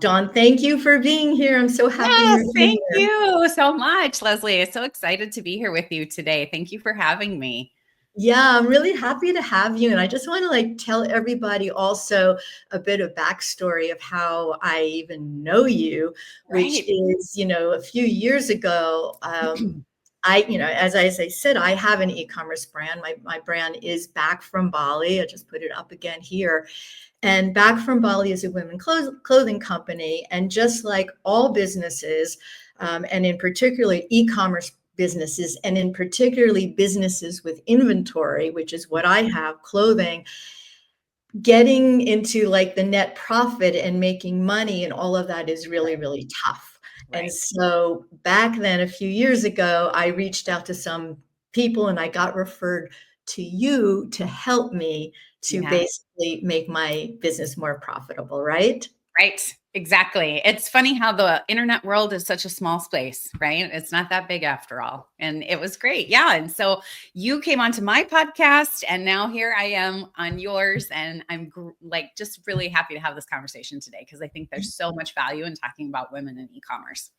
Dawn, thank you for being here. I'm so happy Yes, you're thank here. you so much, Leslie. I'm so excited to be here with you today. Thank you for having me. Yeah, I'm really happy to have you. And I just want to tell everybody also a bit of backstory of how I even know you, which Right. is, a few years ago, as I said, I have an e-commerce brand. My brand is Back from Bali. I just put it up again here. And Back from Bali is a women clothing company. And just like all businesses, and in particular e-commerce businesses, and in particularly businesses with inventory, which is what I have, clothing, getting into the net profit and making money and all of that is really, really tough. And Right. so back then, a few years ago, I reached out to some people and I got referred to you to help me to Yeah. basically make my business more profitable, right? Right. Exactly. It's funny how the internet world is such a small space, right? It's not that big after all. And it was great. Yeah. And so you came onto my podcast and now here I am on yours. And I'm just really happy to have this conversation today because I think there's so much value in talking about women in e-commerce.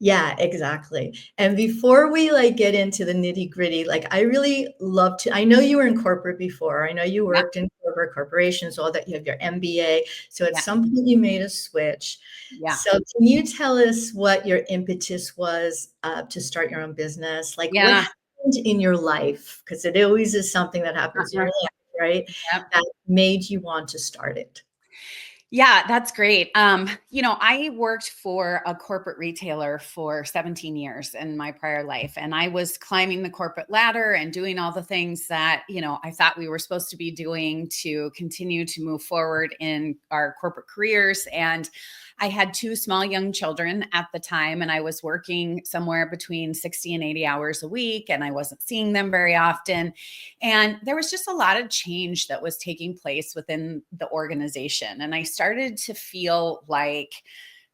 Yeah, exactly. And before we get into the nitty-gritty, I really love to, I know you were in corporate before. I know you Yeah. worked in corporations, all that, you have your MBA. So at Yeah. some point you made a switch. Yeah. So can you tell us what your impetus was to start your own business? What Yeah. happened in your life? Because it always is something that happens in your Uh-huh. life, right? Yep. That made you want to start it. Yeah, that's great. I worked for a corporate retailer for 17 years in my prior life, and I was climbing the corporate ladder and doing all the things that, I thought we were supposed to be doing to continue to move forward in our corporate careers. And I had two small young children at the time, and I was working somewhere between 60 and 80 hours a week, and I wasn't seeing them very often. And there was just a lot of change that was taking place within the organization. And I started to feel like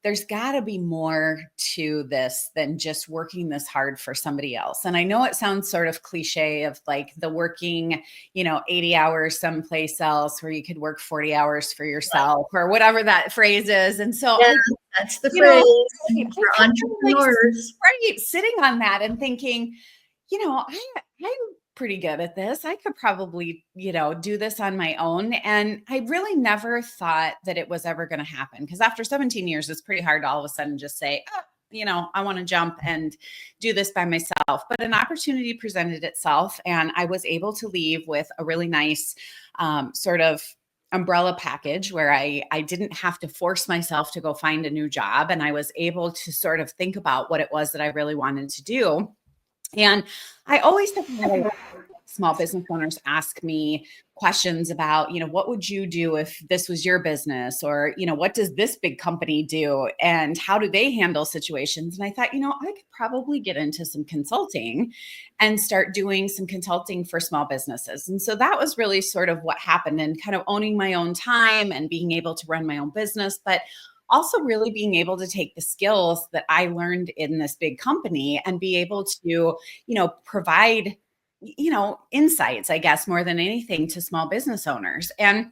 there's got to be more to this than just working this hard for somebody else. And I know it sounds sort of cliche of the working, 80 hours someplace else where you could work 40 hours for yourself or whatever that phrase is. And so Yeah, that's the you know, phrase I for kept kind of entrepreneurs. right, sitting on that and thinking, I'm pretty good at this. I could probably, do this on my own. And I really never thought that it was ever going to happen because after 17 years, it's pretty hard to all of a sudden just say, oh, I want to jump and do this by myself. But an opportunity presented itself, and I was able to leave with a really nice sort of umbrella package where I didn't have to force myself to go find a new job. And I was able to sort of think about what it was that I really wanted to do. And I always have had small business owners ask me questions about, what would you do if this was your business? Or, what does this big company do? And how do they handle situations? And I thought, I could probably get into some consulting and start doing some consulting for small businesses. And so that was really sort of what happened, and kind of owning my own time and being able to run my own business. But also really being able to take the skills that I learned in this big company and be able to, provide, insights, I guess, more than anything to small business owners. And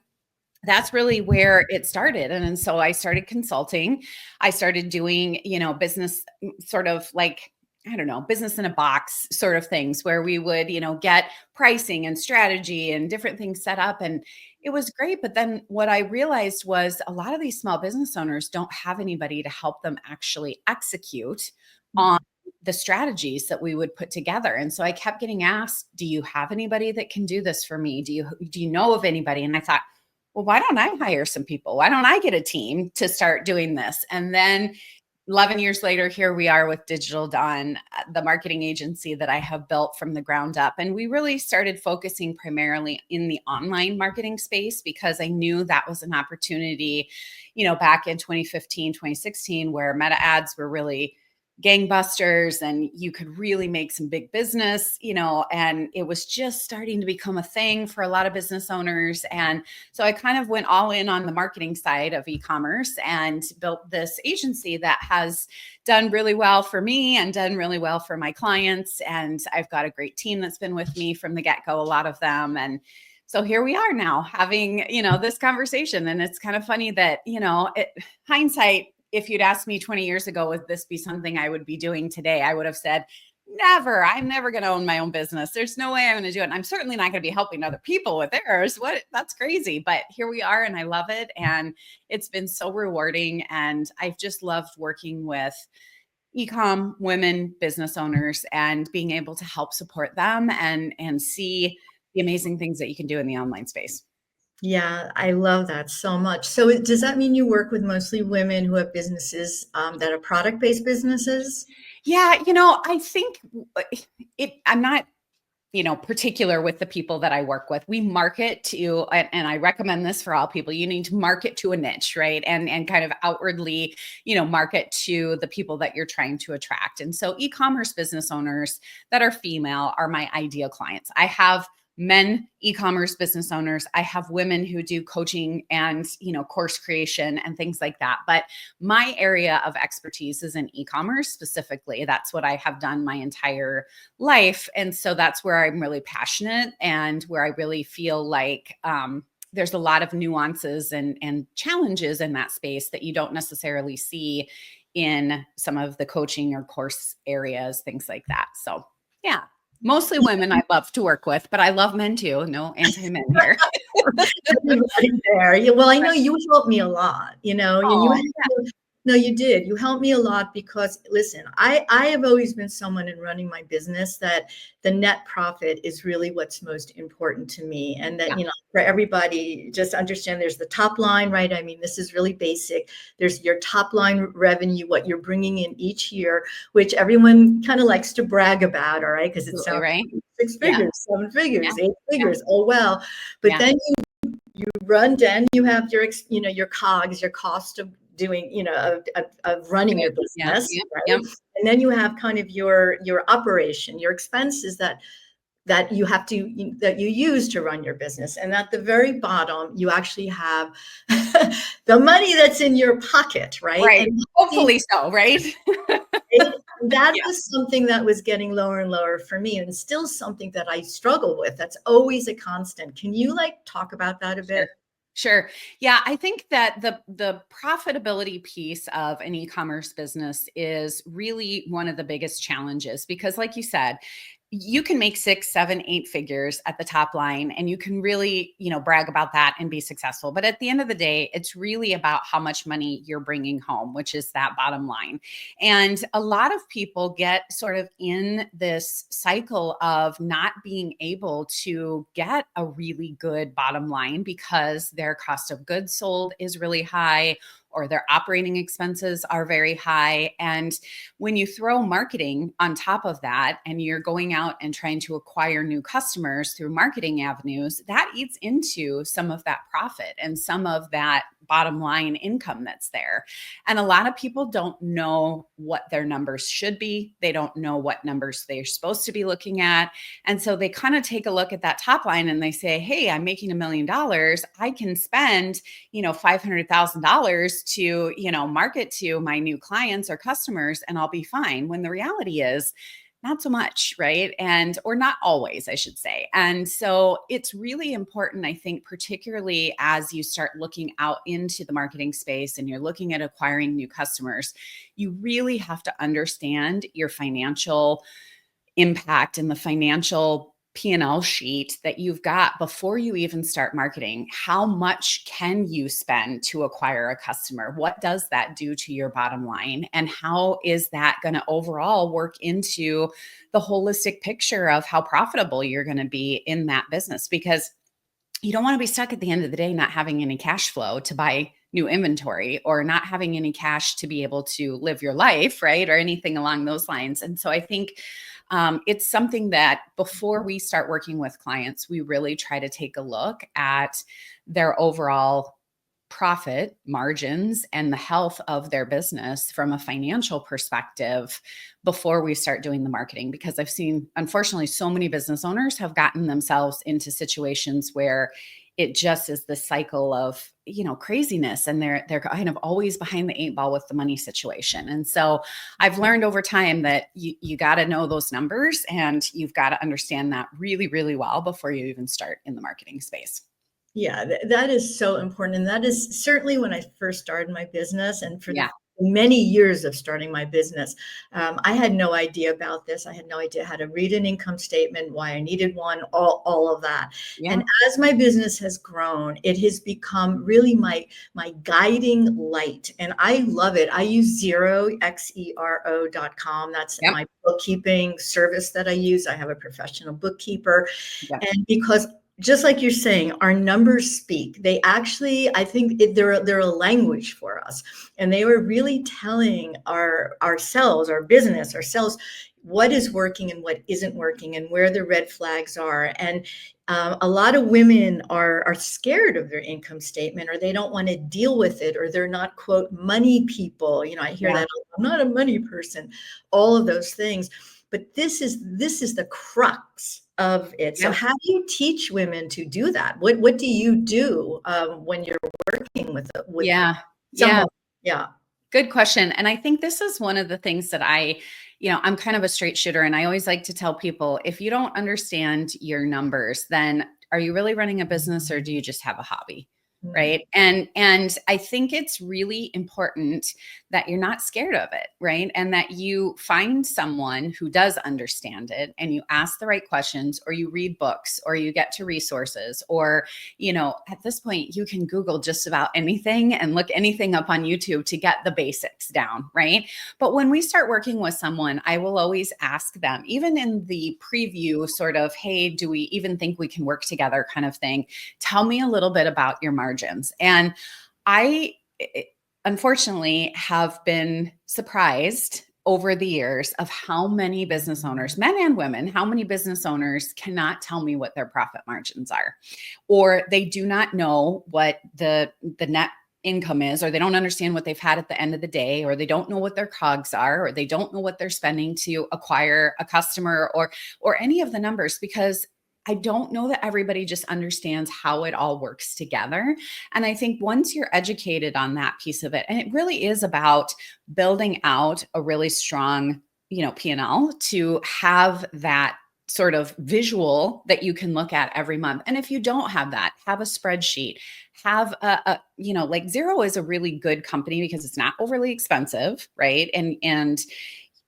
that's really where it started. And so I started consulting. I started doing, business sort of I don't know, business in a box sort of things where we would, get pricing and strategy and different things set up. And it was great. But then what I realized was a lot of these small business owners don't have anybody to help them actually execute on the strategies that we would put together. And so I kept getting asked, do you have anybody that can do this for me? Do you know of anybody? And I thought, well, why don't I hire some people? Why don't I get a team to start doing this? And then 11 years later, here we are with Digital Dawn, the marketing agency that I have built from the ground up. And we really started focusing primarily in the online marketing space because I knew that was an opportunity, back in 2015, 2016, where meta ads were really gangbusters and you could really make some big business, and it was just starting to become a thing for a lot of business owners. And so I kind of went all in on the marketing side of e-commerce and built this agency that has done really well for me and done really well for my clients. And I've got a great team that's been with me from the get-go, a lot of them. And So here we are now having, this conversation. And it's kind of funny that, hindsight, if you'd asked me 20 years ago, would this be something I would be doing today? I would have said, never. I'm never going to own my own business. There's no way I'm going to do it. And I'm certainly not going to be helping other people with theirs. That's crazy. But here we are, and I love it. And it's been so rewarding. And I've just loved working with eComm women business owners and being able to help support them and see the amazing things that you can do in the online space. Yeah, I love that so much. So does that mean you work with mostly women who have businesses that are product-based businesses? Yeah, I think I'm not particular with the people that I work with. We market to, and I recommend this for all people, you need to market to a niche, right? And kind of outwardly, market to the people that you're trying to attract. And so e-commerce business owners that are female are my ideal clients. I have men e-commerce business owners. I have women who do coaching and, course creation and things like that. But my area of expertise is in e-commerce specifically. That's what I have done my entire life. And so that's where I'm really passionate and where I really feel like, there's a lot of nuances and challenges in that space that you don't necessarily see in some of the coaching or course areas, things like that. So yeah. Mostly women I love to work with, but I love men too. No anti-men here. Everybody there. Yeah, well, I know you helped me a lot, and Oh, no, you did. You helped me a lot because, listen, I have always been someone in running my business that the net profit is really what's most important to me. And that, yeah. For everybody, just understand there's the top line, right? I mean, this is really basic. There's your top line revenue, what you're bringing in each year, which everyone kind of likes to brag about, all right? Because it Absolutely sounds right. like 6 Yeah. figures, 7 figures, Yeah. 8 Yeah. figures. Oh, well. But Yeah. then you run down, you have your cogs, your cost of doing, of running your Yeah. business, Yeah. right? Yeah. And then you have kind of your operation, your expenses that you have to that you use to run your business. And at the very bottom, you actually have the money that's in your pocket, right? Right. And Hopefully so, right? that Yeah. was something that was getting lower and lower for me, and still something that I struggle with. That's always a constant. Can you talk about that a Sure. bit? Sure. Yeah, I think that the profitability piece of an e-commerce business is really one of the biggest challenges because, like you said, you can make 6, 7, 8 figures at the top line and you can really, brag about that and be successful. But at the end of the day, it's really about how much money you're bringing home, which is that bottom line. And a lot of people get sort of in this cycle of not being able to get a really good bottom line because their cost of goods sold is really high or their operating expenses are very high. And when you throw marketing on top of that and you're going out and trying to acquire new customers through marketing avenues, that eats into some of that profit and some of that bottom line income that's there. And a lot of people don't know what their numbers should be. They don't know what numbers they're supposed to be looking at. And so they kind of take a look at that top line and they say, hey, I'm making $1 million. I can spend, $500,000 to, market to my new clients or customers and I'll be fine. When the reality is, not so much, right? Or not always, I should say. And so it's really important, I think, particularly as you start looking out into the marketing space and you're looking at acquiring new customers, you really have to understand your financial impact and the financial P&L sheet that you've got before you even start marketing. How much can you spend to acquire a customer? What does that do to your bottom line? And how is that going to overall work into the holistic picture of how profitable you're going to be in that business? Because you don't want to be stuck at the end of the day not having any cash flow to buy new inventory or not having any cash to be able to live your life, right? Or anything along those lines. And so I think it's something that before we start working with clients, we really try to take a look at their overall profit margins and the health of their business from a financial perspective before we start doing the marketing. Because I've seen, unfortunately, so many business owners have gotten themselves into situations where it just is the cycle of, craziness. And they're kind of always behind the 8 ball with the money situation. And so I've learned over time that you got to know those numbers, and you've got to understand that really, really well before you even start in the marketing space. Yeah, that is so important. And that is certainly when I first started my business, and for the Yeah. many years of starting my business, I had no idea about this. I had no idea how to read an income statement, why I needed one, all of that. Yeah. And as my business has grown, it has become really my guiding light. And I love it. I use Zero, Xero.com. That's Yep. my bookkeeping service that I use. I have a professional bookkeeper. Yep. And because just like you're saying, our numbers speak. They actually, I think they're a language for us, and they were really telling ourselves, our business, ourselves, what is working and what isn't working, and where the red flags are. And a lot of women are scared of their income statement, or they don't want to deal with it, or they're not, quote, money people. I hear Yeah. that, I'm not a money person, all of those things. But this is the crux of it. So Yeah. how do you teach women to do that? What do you do when you're working with Yeah. Yeah. someone? Yeah. Good question. And I think this is one of the things that I'm kind of a straight shooter. And I always like to tell people, if you don't understand your numbers, then are you really running a business, or do you just have a hobby? Mhm. Right. And I think it's really important that you're not scared of it. Right. And that you find someone who does understand it, and you ask the right questions, or you read books, or you get to resources, or, at this point you can Google just about anything and look anything up on YouTube to get the basics down. Right. But when we start working with someone, I will always ask them, even in the preview sort of, hey, do we even think we can work together kind of thing? Tell me a little bit about your margins. And I, unfortunately, have been surprised over the years of how many business owners, men and women, how many business owners cannot tell me what their profit margins are, or they do not know what the net income is, or they don't understand what they've had at the end of the day, or they don't know what their cogs are, or they don't know what they're spending to acquire a customer, or any of the numbers, because I don't know that everybody just understands how it all works together. And I think once you're educated on that piece of it, and it really is about building out a really strong, P&L to have that sort of visual that you can look at every month. And if you don't have that, have a spreadsheet, have like Zero is a really good company because it's not overly expensive, right? And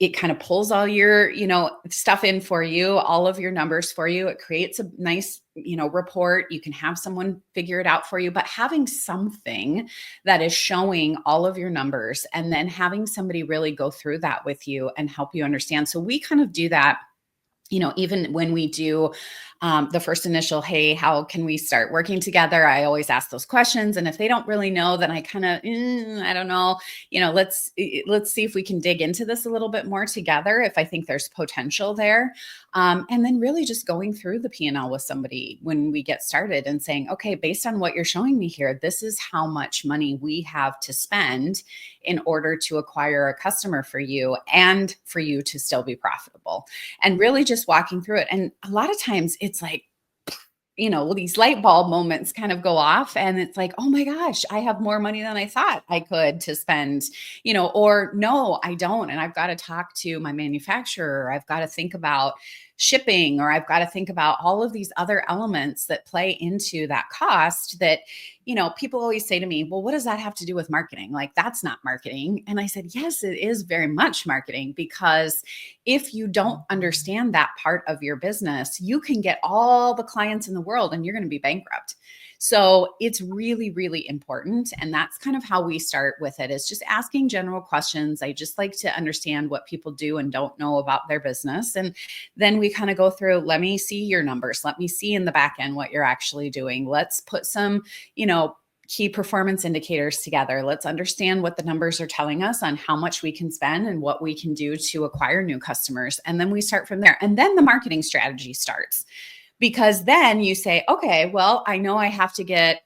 it kind of pulls all your, stuff in for you, all of your numbers for you. It creates a nice, report. You can have someone figure it out for you, but having something that is showing all of your numbers, and then having somebody really go through that with you and help you understand. So we kind of do that, even when we do the first initial, hey, how can we start working together? I always ask those questions. And if they don't really know, then I kind of, I don't know, let's see if we can dig into this a little bit more together, if I think there's potential there. And then really just going through the P&L with somebody when we get started and saying, okay, based on what you're showing me here, this is how much money we have to spend in order to acquire a customer for you, and for you to still be profitable. And really just walking through it. And a lot of times it's like, these light bulb moments kind of go off, and it's like, oh my gosh, I have more money than I thought I could to spend, or no, I don't. And I've got to talk to my manufacturer. I've got to think about shipping, or I've got to think about all of these other elements that play into that cost that, people always say to me, well, what does that have to do with marketing? Like, that's not marketing. And I said, yes, it is very much marketing, because if you don't understand that part of your business, you can get all the clients in the world and you're going to be bankrupt. So it's really, really important. And that's kind of how we start with it, is just asking general questions. I just like to understand what people do and don't know about their business. And then we kind of go through, let me see your numbers. Let me see in the back end what you're actually doing. Let's put some, key performance indicators together. Let's understand what the numbers are telling us on how much we can spend and what we can do to acquire new customers. And then we start from there. And then the marketing strategy starts, because then you say, okay, well, I know I have to get,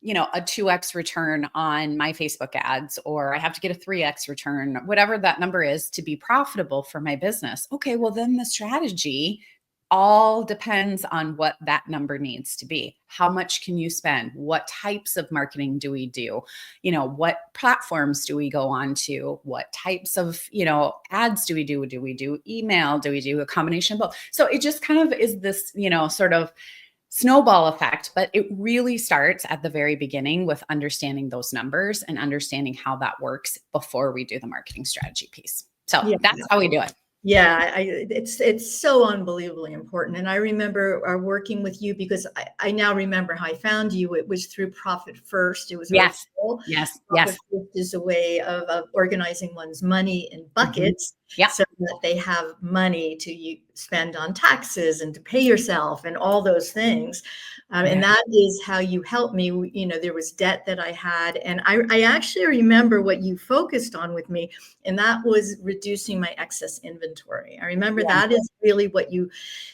a 2x return on my Facebook ads, or I have to get a 3x return, whatever that number is, to be profitable for my business. Okay, well, then the strategy all depends on what that number needs to be. How much can you spend? What types of marketing do we do? What platforms do we go on to? What types of, ads do we do? Do we do email? Do we do a combination of both? So it just kind of is this, sort of snowball effect, but it really starts at the very beginning with understanding those numbers and understanding how that works before we do the marketing strategy piece. So Yeah. that's how we do it. Yeah, it's so unbelievably important. And I remember working with you because I now remember how I found you. It was through Profit First. It was a Yes. referral. Yes. Profit Yes. First is a way of organizing one's money in Mhm. buckets Yep. so that they have money to spend on taxes and to pay yourself and all those things. And Yeah. that is how you helped me. There was debt that I had. And I actually remember what you focused on with me, and that was reducing my excess inventory. I remember Yeah. that is really what you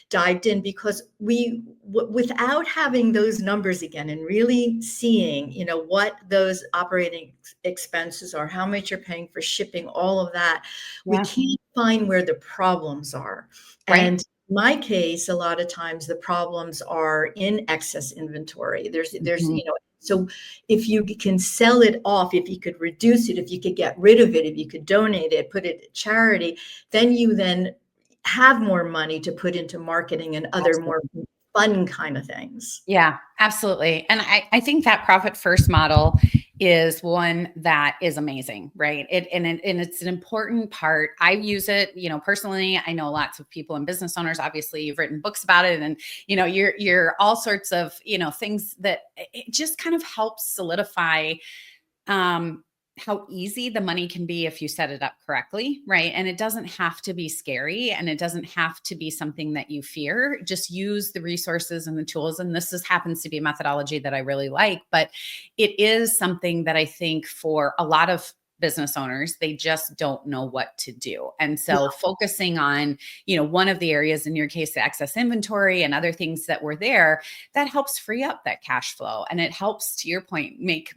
dived in, because without having those numbers again and really seeing, what those operating expenses are, how much you're paying for shipping, all of that, we Yeah. can't find where the problems are. Right. And in my case, a lot of times the problems are in excess inventory. There's, Mhm. so if you can sell it off, if you could reduce it, if you could get rid of it, if you could donate it, put it to charity, then you have more money to put into marketing and other more Absolutely. fun kind of things. Yeah, absolutely. And I think that profit first model is one that is amazing, right? And it's an important part. I use it, personally. I know lots of people and business owners. Obviously, you've written books about it, and you're all sorts of things that it just kind of helps solidify um, how easy the money can be if you set it up correctly, right? And it doesn't have to be scary, and it doesn't have to be something that you fear. Just use the resources and the tools. And happens to be a methodology that I really like, but it is something that I think for a lot of business owners, they just don't know what to do. And so focusing on, one of the areas, in your case, the excess inventory and other things that were there, that helps free up that cash flow. And it helps, to your point, make,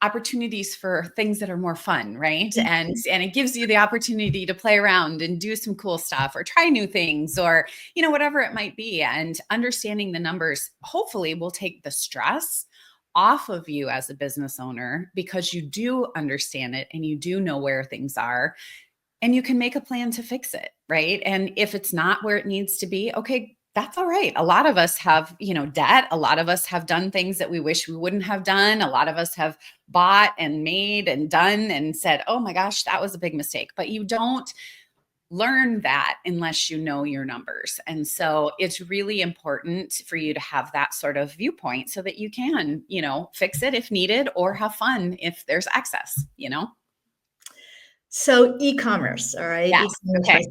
opportunities for things that are more fun, right? And it gives you the opportunity to play around and do some cool stuff or try new things, or whatever it might be. And understanding the numbers hopefully will take the stress off of you as a business owner, because you do understand it and you do know where things are, and you can make a plan to fix it, right? And if it's not where it needs to be, okay, that's all right. A lot of us have, debt. A lot of us have done things that we wish we wouldn't have done. A lot of us have bought and made and done and said, oh my gosh, that was a big mistake. But you don't learn that unless you know your numbers. And so it's really important for you to have that sort of viewpoint so that you can, fix it if needed, or have fun if there's excess. So e-commerce, all right, Yes. e-commerce. Okay.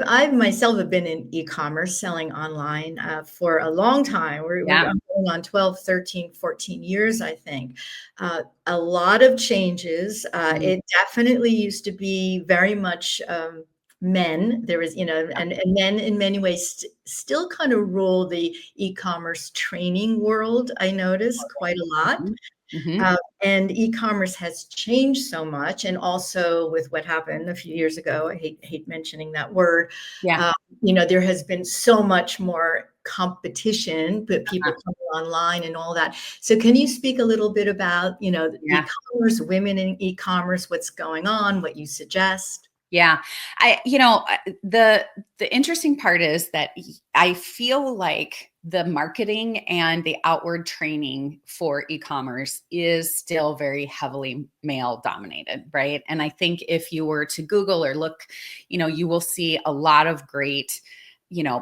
I've myself have been in e-commerce selling online for a long time. Yeah. I'm going on 12, 13, 14 years, I think. A lot of changes. Mhm. It definitely used to be very much men. There was, and men in many ways still kind of rule the e-commerce training world, I notice quite a lot. Mhm. Mhm. And e-commerce has changed so much, and also with what happened a few years ago, I hate mentioning that word. Yeah. Um, there has been so much more competition, but people Uh-huh. coming online and all that. So, can you speak a little bit about Yeah. e-commerce, women in e-commerce, what's going on, what you suggest? Yeah. The interesting part is that I feel like the marketing and the outward training for e-commerce is still very heavily male dominated, right? And I think if you were to Google or look, you will see a lot of great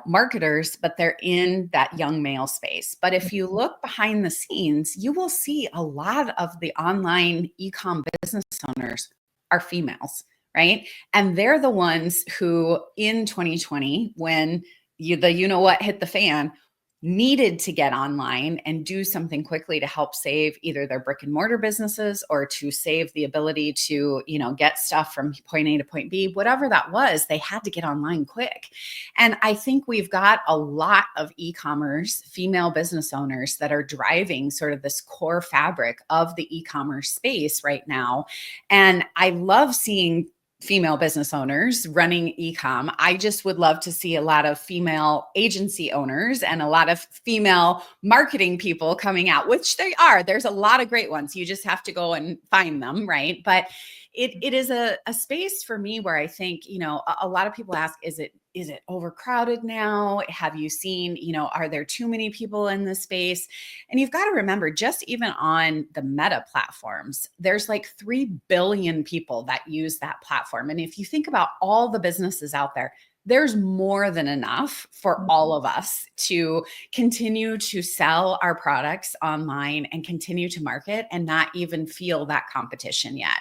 marketers, but they're in that young male space. But if you look behind the scenes, you will see a lot of the online e-com business owners are females, right? And they're the ones who in 2020, when what hit the fan, needed to get online and do something quickly to help save either their brick and mortar businesses, or to save the ability to, get stuff from point A to point B, whatever that was, they had to get online quick. And I think we've got a lot of e-commerce female business owners that are driving sort of this core fabric of the e-commerce space right now. And I love seeing female business owners running eComm. I just would love to see a lot of female agency owners and a lot of female marketing people coming out, which they are. There's a lot of great ones. You just have to go and find them, right? But it is a space for me where I think, you know, a lot of people ask, is it overcrowded now? Have you seen, you know, are there too many people in this space? And you've got to remember, just even on the Meta platforms, there's like 3 billion people that use that platform. And if you think about all the businesses out there, there's more than enough for all of us to continue to sell our products online and continue to market and not even feel that competition yet.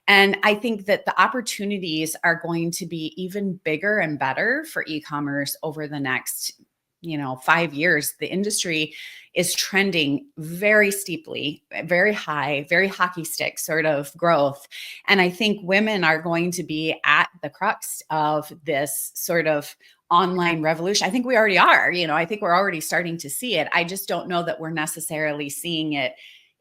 And I think that the opportunities are going to be even bigger and better for e-commerce over the next, you know, 5 years. The industry is trending very steeply, very high, very hockey stick sort of growth. And I think women are going to be at the crux of this sort of online revolution. I think we already are, you know, I think we're already starting to see it. I just don't know that we're necessarily seeing it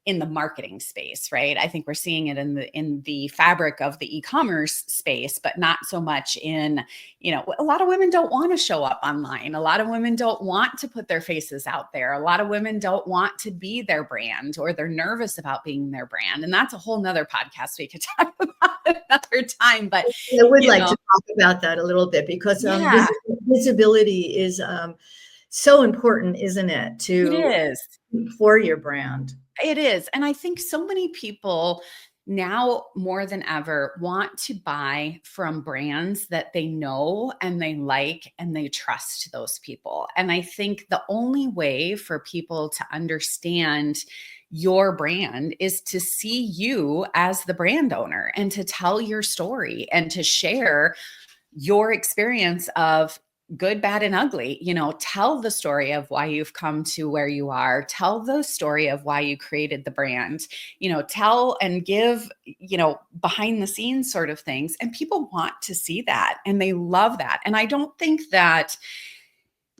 in the marketing space, right? I think we're seeing it in the fabric of the e-commerce space, but not so much in, you know, a lot of women don't want to show up online. A lot of women don't want to put their faces out there. A lot of women don't want to be their brand, or they're nervous about being their brand. And that's a whole nother podcast we could talk about another time. But I would like to talk about that a little bit, because yeah, visibility is so important, isn't it, it is. for your brand? It is. And I think so many people now more than ever want to buy from brands that they know and they like and they trust those people. And I think the only way for people to understand your brand is to see you as the brand owner and to tell your story and to share your experience of good, bad, and ugly. You know, tell the story of why you've come to where you are. Tell the story of why you created the brand. You know, tell and give, you know, behind the scenes sort of things. And people want to see that and they love that. And I don't think that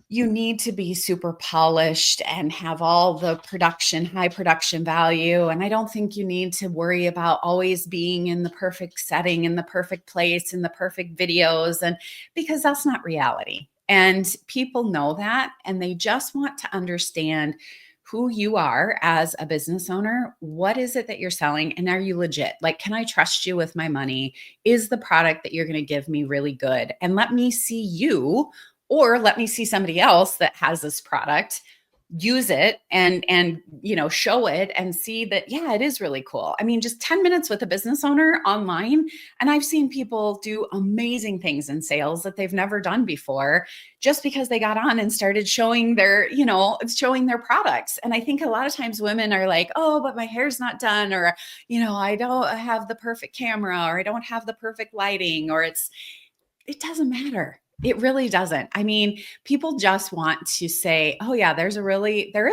you need to be super polished and have all the production, high production value. And I don't think you need to worry about always being in the perfect setting, in the perfect place, in the perfect videos, and because that's not reality. And people know that, and they just want to understand who you are as a business owner. What is it that you're selling? And are you legit? Like, can I trust you with my money? Is the product that you're going to give me really good? And let me see you, or let me see somebody else that has this product, use it and you know, show it and see that, yeah, it is really cool. I mean, just 10 minutes with a business owner online, and I've seen people do amazing things in sales that they've never done before, just because they got on and started showing their, you know, showing their products. And I think a lot of times women are like, oh, but my hair's not done, or, you know, I don't have the perfect camera, or I don't have the perfect lighting, or it doesn't matter. It really doesn't. I mean, people just want to say, oh yeah, there is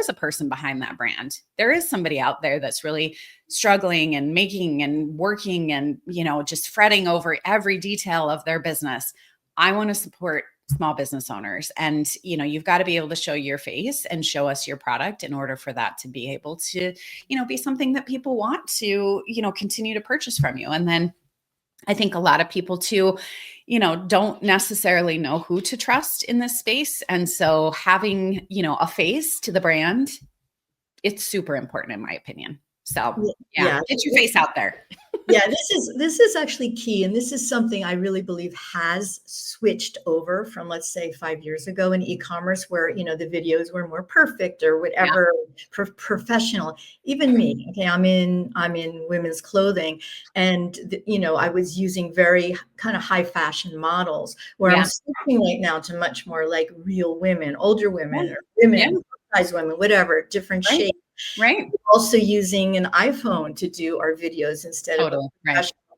a person behind that brand. There is somebody out there that's really struggling and making and working and, you know, just fretting over every detail of their business. I want to support small business owners. And, you know, you've got to be able to show your face and show us your product in order for that to be able to, you know, be something that people want to, you know, continue to purchase from you. And then I think a lot of people too, you know, don't necessarily know who to trust in this space. And so having, you know, a face to the brand, it's super important in my opinion. So yeah, get your face out there. Yeah, this is actually key. And this is something I really believe has switched over from, let's say, 5 years ago in e-commerce, where, you know, the videos were more perfect or whatever, professional. Even me, okay, I'm in women's clothing, and you know, I was using very kind of high fashion models, where I'm switching right now to much more like real women, older women, or women, size women, whatever, different shapes. Right. Also using an iPhone to do our videos instead of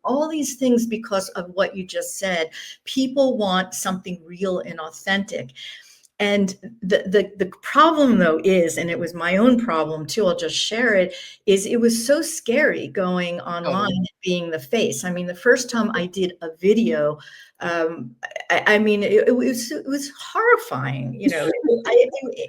all these things, because of what you just said. People want something real and authentic. And the problem though is, and it was my own problem too, I'll just share it, is it was so scary going online and being the face. I mean, the first time I did a video, I mean, it was horrifying, you know.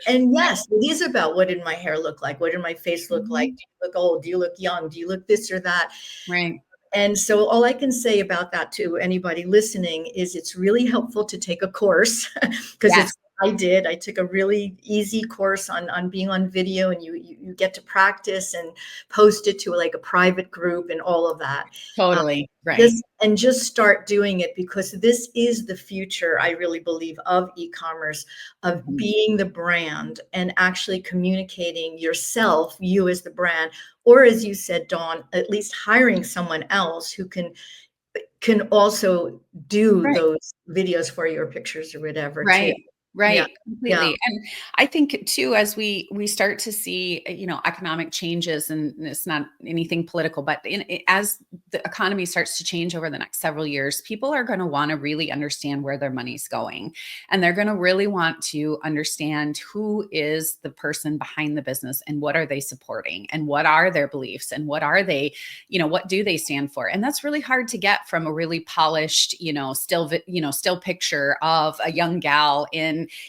And yes, it is about, what did my hair look like? What did my face look like? Do you look old? Do you look young? Do you look this or that? Right. And so all I can say about that to anybody listening is it's really helpful to take a course because Yes, it's I did. I took a really easy course on being on video, and you get to practice and post it to like a private group and all of that. Um, totally. Right. this and just start doing it because this is the future, I really believe, of e-commerce, of Mhm. being the brand and actually communicating yourself, you as the brand, or as you said, Dawn, at least hiring someone else who can also do Right. those videos for your pictures or whatever too. Right. Yeah. Right. Yeah. Completely. And I think too, as we start to see, economic changes, and it's not anything political, but as the economy starts to change over the next several years, people are going to want to really understand where their money's going. And they're going to really want to understand who is the person behind the business and what are they supporting and what are their beliefs and what are they, what do they stand for? And that's really hard to get from a really polished, still picture of a young gal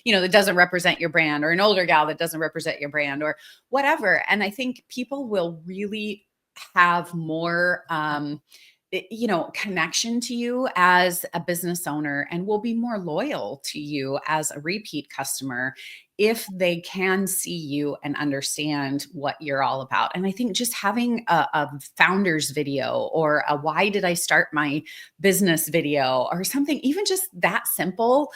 that doesn't represent your brand, or an older gal that doesn't represent your brand, or whatever. And I think people will really have more connection to you as a business owner, and will be more loyal to you as a repeat customer if they can see you and understand what you're all about. And I think just having a founder's video, or a why did I start my business video, or something even just that simple.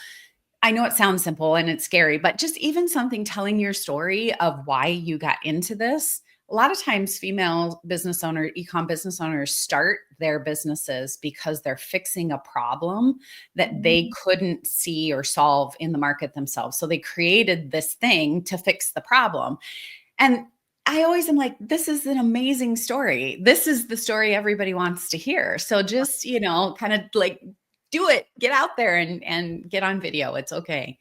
I know it sounds simple and it's scary, but just even something telling your story of why you got into this. A lot of times, female business owner, ecom business owners start their businesses because they're fixing a problem that they couldn't see or solve in the market themselves. So they created this thing to fix the problem. And I always am like, this is an amazing story. This is the story everybody wants to hear. So just, kind of like do it, get out there and get on video. It's okay.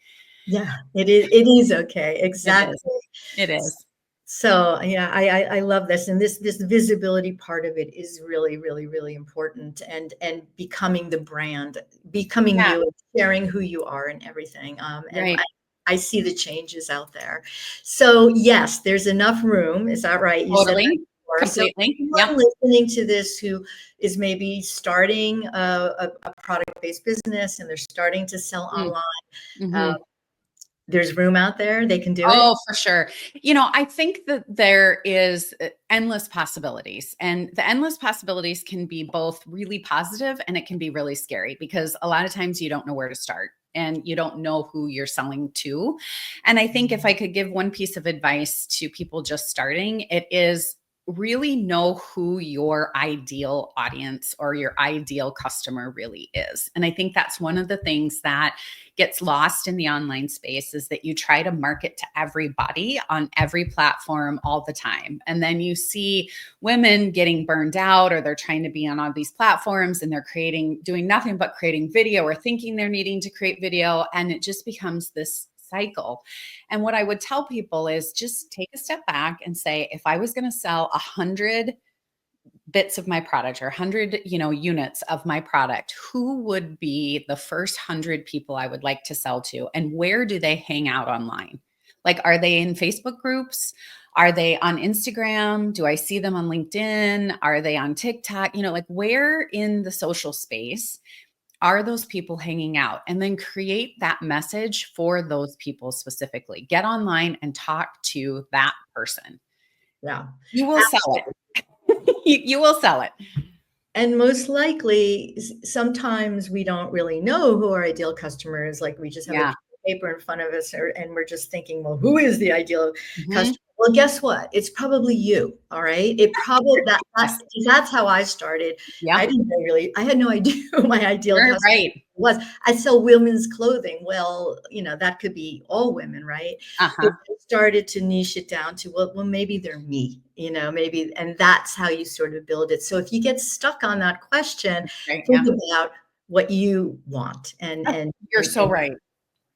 Yeah. It is okay. It Exactly. is. It is. So yeah, I love this, and this visibility part of it is really really really important, and becoming the brand, becoming Yeah. you, and sharing who you are and everything. And Right. I see the changes out there. So yes, there's enough room. Is that right? You said that Totally. before. So Completely. Yep. anyone listening to this who is maybe starting a product-based business and they're starting to sell online, uh, Mm-hmm. there's room out there. They can do it. Oh, for sure. I think that there is endless possibilities, and the endless possibilities can be both really positive and it can be really scary, because a lot of times you don't know where to start and you don't know who you're selling to. And I think if I could give one piece of advice to people just starting, it is really know who your ideal audience or your ideal customer really is. And I think that's one of the things that gets lost in the online space, is that you try to market to everybody on every platform all the time. And then you see women getting burned out, or they're trying to be on all these platforms and they're doing nothing but creating video, or thinking they're needing to create video. And it just becomes this cycle. And what I would tell people is just take a step back and say, if I was going to sell 100 bits of my product, or 100 units of my product, who would be the first 100 people I would like to sell to, and where do they hang out online? Like, are they in Facebook groups? Are they on Instagram? Do I see them on LinkedIn? Are they on TikTok? Like, where in the social space are those people hanging out? And then create that message for those people specifically. Get online and talk to that person. Yeah. You will sell it. You will sell it. And most likely, sometimes we don't really know who our ideal customer is. Like we just have a Yeah. piece of paper in front of us, and we're just thinking, well, who is the ideal Mhm. customer? Well, guess what? It's probably you. All right. It probably Yes. that's how I started. Yep. I had no idea who my ideal You're customer right. was. I sell women's clothing. Well, that could be all women, right? But Uh-huh. I started to niche it down to, well, maybe they're me, maybe, and that's how you sort of build it. So if you get stuck on that question, Right. think Yeah. about what you want Yep. You're so and right.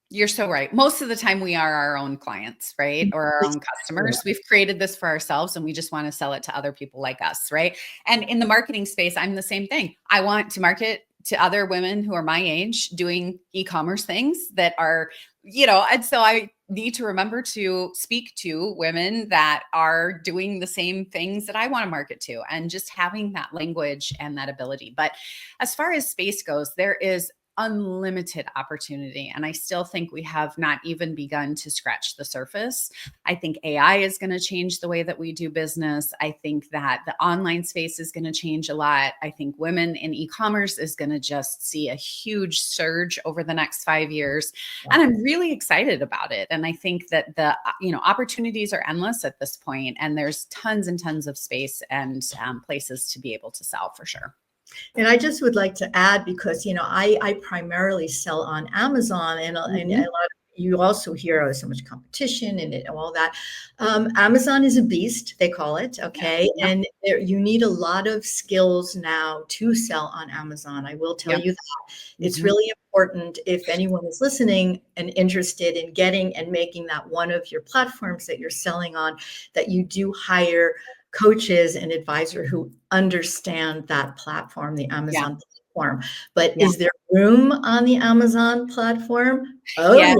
You're so right. Most of the time we are our own clients, right? Or our own yeah, customers. We've created this for ourselves and we just want to sell it to other people like us, right? And in the marketing space, I'm the same thing. I want to market to other women who are my age doing e-commerce things that are, and so I need to remember to speak to women that are doing the same things that I want to market to, and just having that language and that ability. But as far as space goes, there is unlimited opportunity. And I still think we have not even begun to scratch the surface. I think AI is going to change the way that we do business. I think that the online space is going to change a lot. I think women in e-commerce is going to just see a huge surge over the next 5 years. And I'm really excited about it. And I think that the opportunities are endless at this point, and there's tons and tons of space and places to be able to sell for sure. And I just would like to add, because, I primarily sell on Amazon, and a lot of you also hear, so much competition and all that. Amazon is a beast, they call it. Okay. Yeah. And you need a lot of skills now to sell on Amazon. I will tell you that it's really important, if anyone is listening and interested in getting and making that one of your platforms that you're selling on, that you do hire coaches and advisors who understand that platform, the Amazon platform. But is there room on the Amazon platform? Oh, yeah.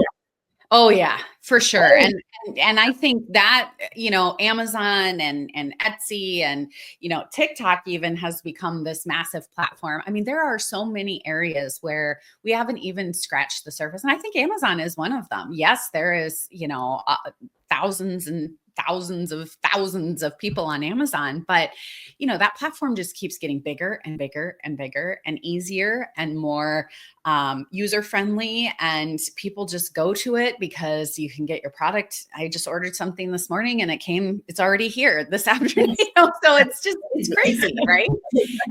Oh yeah, for sure. And I think that, Amazon and Etsy and, TikTok even has become this massive platform. I mean, there are so many areas where we haven't even scratched the surface. And I think Amazon is one of them. Yes, there is, thousands and thousands of people on Amazon, but that platform just keeps getting bigger and bigger and bigger and easier and more user friendly, and people just go to it because you can get your product. I just ordered something this morning and it's already here this afternoon. So it's crazy, right?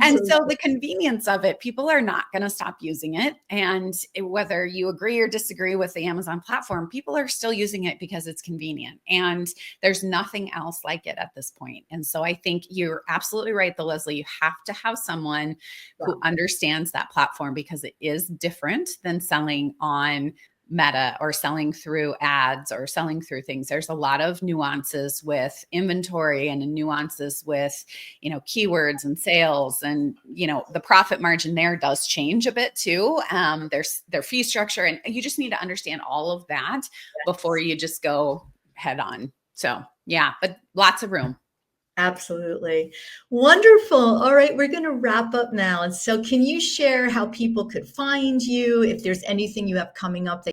And so the convenience of it, people are not going to stop using it. And whether you agree or disagree with the Amazon platform, people are still using it because it's convenient. And there's nothing else like it at this point. And so I think you're absolutely right, though, Leslie. You have to have someone who understands that platform, because it is different than selling on Meta or selling through ads or selling through things. There's a lot of nuances with inventory and nuances with, keywords and sales, and, the profit margin there does change a bit too. There's their fee structure, and you just need to understand all of that before you just go head on. So yeah, but lots of room. Absolutely. Wonderful. All right, we're going to wrap up now. And so can you share how people could find you, if there's anything you have coming up that